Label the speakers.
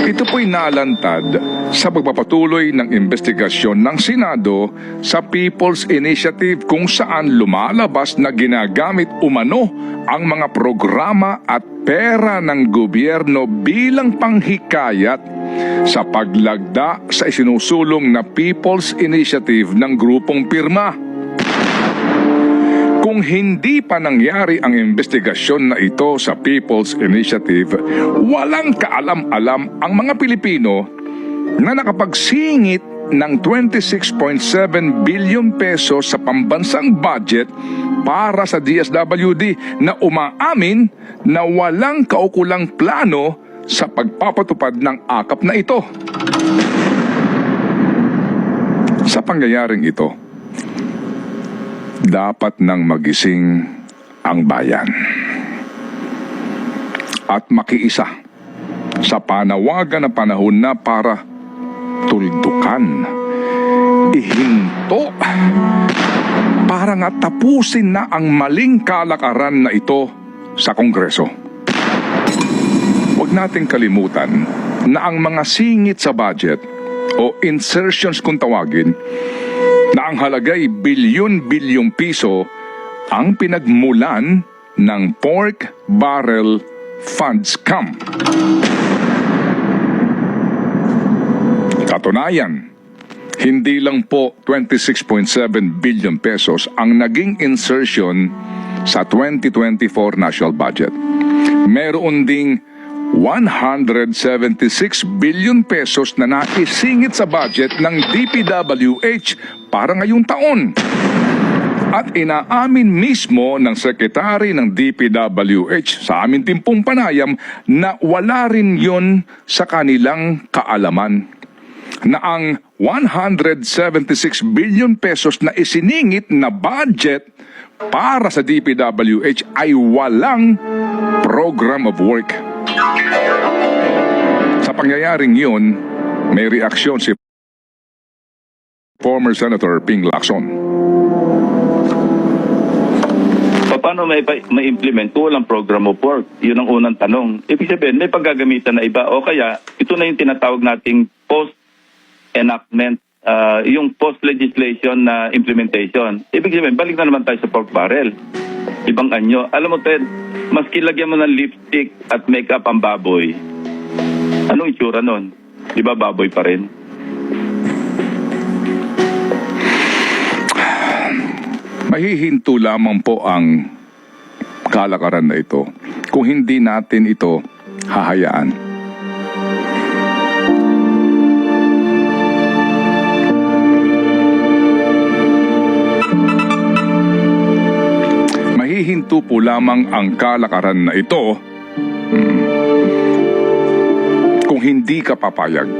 Speaker 1: Ito po'y nalantad sa pagpapatuloy ng investigasyon ng Senado sa People's Initiative kung saan lumalabas na ginagamit umano ang mga programa at pera ng gobyerno bilang panghikayat sa paglagda sa isinusulong na People's Initiative ng grupong pirma. Kung hindi pa nangyari ang investigasyon na ito sa People's Initiative, walang kaalam-alam ang mga Pilipino na nakapagsingit ng 26.7 billion pesos sa pambansang budget para sa DSWD na umaamin na walang kaukulang plano sa pagpapatupad ng akap na ito. Sa pangyayaring ito, dapat nang magising ang bayan at makiisa sa panawagan na panahon na para tuldukan, ihinto, para nga tapusin na ang maling kalakaran na ito sa Kongreso. Huwag nating kalimutan na ang mga singit sa budget o insertions kung tawagin na ang halagay bilyon-bilyong piso ang pinagmulan ng pork barrel fund scam. Katunayan, hindi lang po 26.7 billion pesos ang naging insertion sa 2024 national budget. Meron ding 176 billion pesos na naisingit sa budget ng DPWH para ngayong taon. At inaamin mismo ng Secretary ng DPWH sa amin timpong panayam na wala rin yon sa kanilang kaalaman. Na ang 176 billion pesos na isiningit na budget para sa DPWH ay walang program of work. Sa pangyayaring yun, may reaksyon si former Senator Ping Lacson.
Speaker 2: Paano ma-implement kung walang program of work? Yun ang unang tanong. Ibig sabihin, may paggagamitan na iba o kaya ito na yung tinatawag nating post-enactment, yung post-legislation na implementation. Ibig sabihin, balik na naman tayo sa pork barrel. Ibang anyo. Alam mo, Ted, maski lagyan mo ng lipstick at makeup ang baboy, anong itsura nun? Di ba baboy pa rin?
Speaker 1: Mahihinto lamang po ang kalakaran na ito kung hindi natin ito hahayaan. Mahihinto po lamang ang kalakaran na ito kung hindi ka papayag